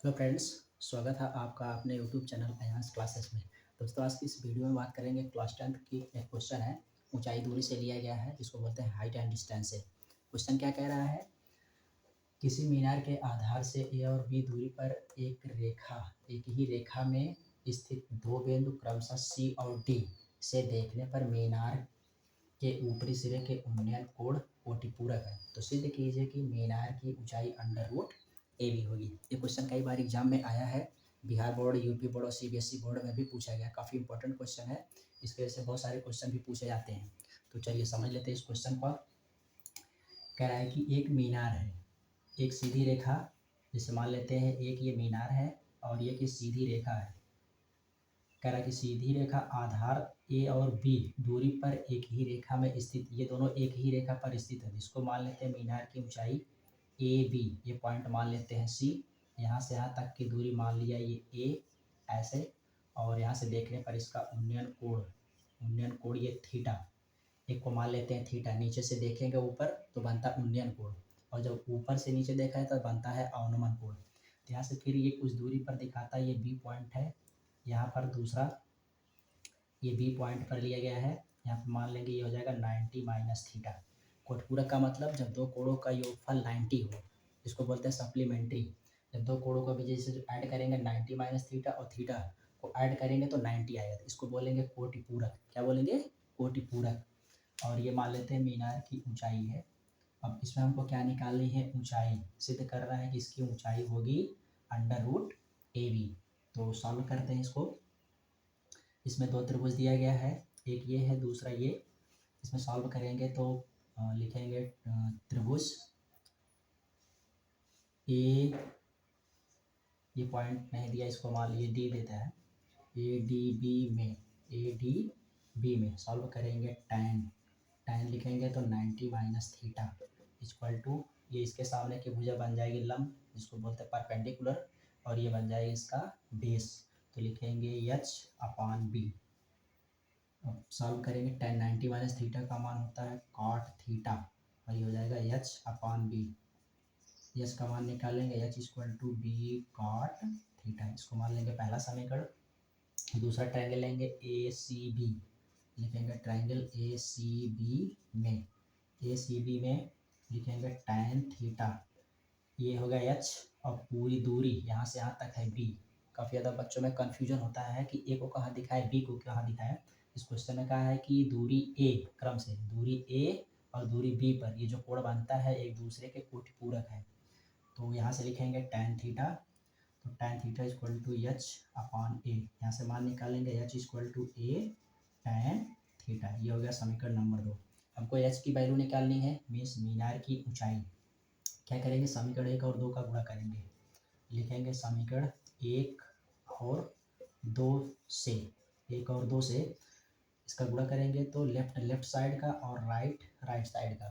Hello friends, स्वागत है आपका अपने यूट्यूब चैनल अयान्स क्लासेस में। दोस्तों, आज की इस वीडियो में बात करेंगे क्लास 10th की एक क्वेश्चन है। ऊंचाई दूरी से लिया गया है, जिसको बोलते हैं हाइट एंड डिस्टेंस से। क्वेश्चन क्या कह रहा है? किसी मीनार के आधार से ए और बी दूरी पर एक ही रेखा में स्थित दो बिंदु क्रमशः सी और डी से देखने पर मीनार के ऊपरी सिरे के उन्नयन कोण कोटिपूरक है। तो सिद्ध कीजिए कि मीनार की ऊंचाई अंडर रूट ए बी होगी। ये क्वेश्चन कई बार एग्जाम में आया है। बिहार बोर्ड, यूपी बोर्ड और सीबीएसई बोर्ड में भी पूछा गया। काफ़ी इंपॉर्टेंट क्वेश्चन है। इसके वजह से बहुत सारे क्वेश्चन भी पूछे जाते हैं। तो चलिए समझ लेते हैं इस क्वेश्चन को। कह रहा है कि एक मीनार है, एक सीधी रेखा, जैसे मान लेते हैं एक ये मीनार है और ये की सीधी रेखा है। कह रहा है कि सीधी रेखा आधार ए और बी दूरी पर एक ही रेखा में स्थित, ये दोनों एक ही रेखा पर स्थित है, जिसको मान लेते हैं मीनार की ऊंचाई ए बी। ये पॉइंट मान लेते हैं सी। यहाँ से यहाँ तक की दूरी मान लिया ये ए, ऐसे। और यहाँ से देखने पर इसका उन्नयन कोण ये थीटा, एक को मान लेते हैं थीटा। नीचे से देखेंगे ऊपर तो बनता है उन्नयन कोण, और जब ऊपर से नीचे देखा है तो बनता है अवनमन कोण। तो यहाँ से फिर ये कुछ दूरी पर दिखाता है, ये बी पॉइंट है। यहाँ पर दूसरा ये बी पॉइंट पर लिया गया है। यहाँ पर मान लेंगे ये हो जाएगा 90 माइनस थीटा। कोटपूरक का मतलब जब दो कोणों का योगफल 90 हो, इसको बोलते हैं सप्लीमेंट्री। जब दो कोणों का वजह से ऐड करेंगे 90 माइनस थीटा और थीटा को ऐड करेंगे तो 90 आएगा। तो इसको बोलेंगे कोटिपूरक। क्या बोलेंगे? कोटिपूरक। और ये मान लेते हैं मीनार की ऊंचाई है। अब इसमें हमको क्या निकालनी है? ऊंचाई। सिद्ध कर रहा है कि इसकी ऊंचाई होगी अंडर रूट ए बी। तो सॉल्व करते हैं इसको। इसमें दो त्रिभुज दिया गया है, एक ये है, दूसरा ये। इसमें सॉल्व करेंगे तो लिखेंगे त्रिभुज ए, ये पॉइंट नहीं दिया, इसको मान लीजिए डी देता है। ए डी बी में सॉल्व करेंगे टैन लिखेंगे तो 90 माइनस थीटा इक्वल टू, ये इसके सामने की भुजा बन जाएगी लंब, जिसको बोलते हैं परपेंडिकुलर, और ये बन जाएगी इसका बेस। तो लिखेंगे एच अपान बी। अब सॉल्व करेंगे, टेन 90 माइनस थीटा का मान होता है कॉट थीटा, और ये हो जाएगा एच अपान बी। एच का मान निकालेंगे, H equal to B cot theta. इसको मान लेंगे पहला समीकरण। दूसरा ट्रायंगल लेंगे ए सी बी, लिखेंगे ट्रायंगल ए सी बी में लिखेंगे टैन थीटा, ये होगा एच, और पूरी दूरी यहाँ से यहाँ तक है बी। काफ़ी ज़्यादा बच्चों में कन्फ्यूजन होता है कि ए को कहाँ दिखाए, बी को कहाँ दिखाए। इस क्वेश्चन में कहा है कि दूरी ए, क्रम से दूरी ए और दूरी बी पर ये जो कोण बनता है एक दूसरे के कोटिपूरक है। तो यहाँ से लिखेंगे टैन थीटा, तो tan theta equal to h upon a. यहाँ से मान निकालेंगे H equal to a tan theta. ये हो गया समीकरण नंबर 2। हमको एच की वैल्यू निकालनी है, मीन्स मीनार की ऊंचाई। क्या करेंगे? समीकरण 1 और 2 का गुणा करेंगे। लिखेंगे समीकरण 1 और 2 से, 1 और 2 से इसका गुणा करेंगे तो लेफ्ट साइड का और राइट साइड का।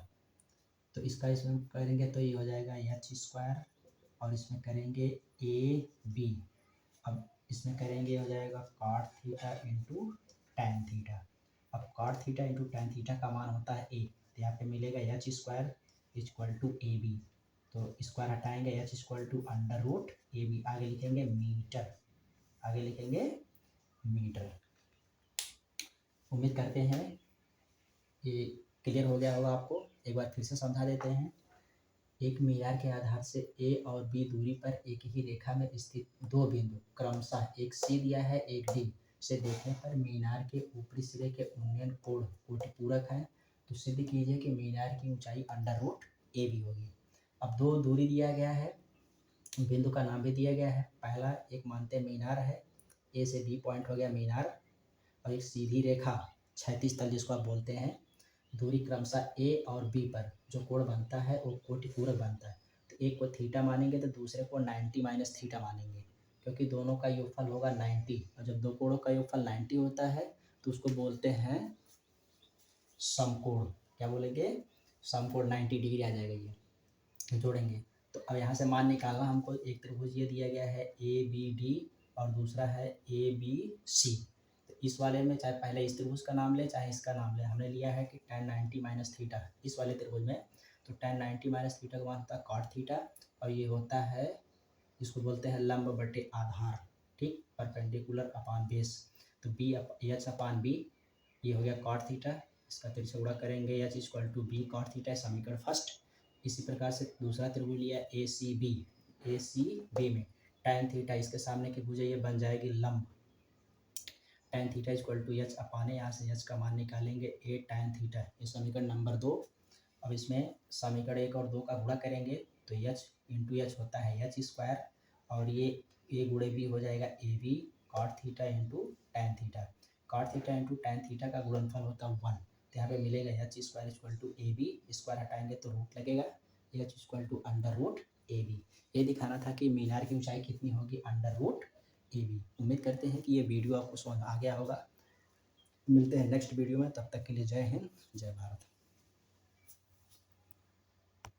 तो इसका इसमें करेंगे तो ये हो जाएगा एच स्क्वायर, और इसमें करेंगे ए बी। अब इसमें करेंगे हो जाएगा cot theta into tan theta. अब cot theta into tan theta का मान होता है ए, तो यहाँ पे मिलेगा H square equal to A b. तो स्क्वायर हटाएंगे, h equal to under root A b. आगे लिखेंगे मीटर, आगे लिखेंगे मीटर। उम्मीद करते हैं ये क्लियर हो गया होगा आपको। एक बार फिर से समझा देते हैं। एक मीनार के आधार से ए और बी दूरी पर एक ही रेखा में स्थित दो बिंदु क्रमशः एक सी दिया है, एक डी से देखने पर मीनार के ऊपरी सिरे के उन्नयन कोण कोटिपूरक है। तो सिद्ध कीजिए कि मीनार की ऊंचाई अंडर रूट ए बी होगी। अब दो दूरी दिया गया है, बिंदु का नाम भी दिया गया है। पहला एक मानते हैं मीनार है, ए से बी पॉइंट हो गया मीनार, और एक सीधी रेखा क्षैतिज तल जिसको आप बोलते हैं, दूरी क्रमशः ए और बी पर जो कोण बनता है वो कोटिपूरक बनता है। तो एक को थीटा मानेंगे तो दूसरे को 90 माइनस थीटा मानेंगे, क्योंकि दोनों का योगफल होगा 90, और जब दो कोणों का योगफल 90 होता है तो उसको बोलते हैं समकोण। क्या बोलेंगे? समकोण। 90 डिग्री आ जाएगा, ये जोड़ेंगे। तो अब यहाँ से मान निकालना हमको। एक त्रिभुज ये दिया गया है ए बी डी, और दूसरा है ए बी सी। तो इस वाले में चाहे पहले इस त्रिभुज का नाम ले चाहे इसका नाम ले, हमने लिया है कि tan 90 माइनस थीटा इस वाले त्रिभुज में। तो tan 90 माइनस थीटा का मान होता है कॉट थीटा, और ये होता है इसको बोलते हैं लंब बटे आधार, ठीक, परपेंडिकुलर अपॉन बेस। तो बी एच अपॉन बी, ये हो गया कॉट थीटा, इसका तिरछा गुणा करेंगे H equal to B cot theta, समीकरण फर्स्ट। इसी प्रकार से दूसरा त्रिभुज लिया ए सी बी में tan थीटा इसके सामने की भुजा ये बन जाएगी लंब, tan theta equal to H upon, यहाँ से एच का मान निकालेंगे ए tan थीटा, ये समीकरण नंबर 2। अब इसमें समीकरण 1 और 2 का गुणा करेंगे तो एच इंटू एच होता है एच स्क्वायर, और ये ए गुणे बी हो जाएगा A B cot theta into tan theta. Cot theta into tan theta का गुणनफल होता है 1, तो यहाँ पे मिलेगा H square equal to A B, square हटाएंगे तो रूट लगेगा, H equal to under root A B. ये दिखाना था कि मीनार की ऊंचाई कितनी होगी, अंडर रूट ए बी। उम्मीद करते हैं कि ये वीडियो आपको समझ आ गया होगा। मिलते हैं नेक्स्ट वीडियो में, तब तक के लिए जय हिंद जय भारत।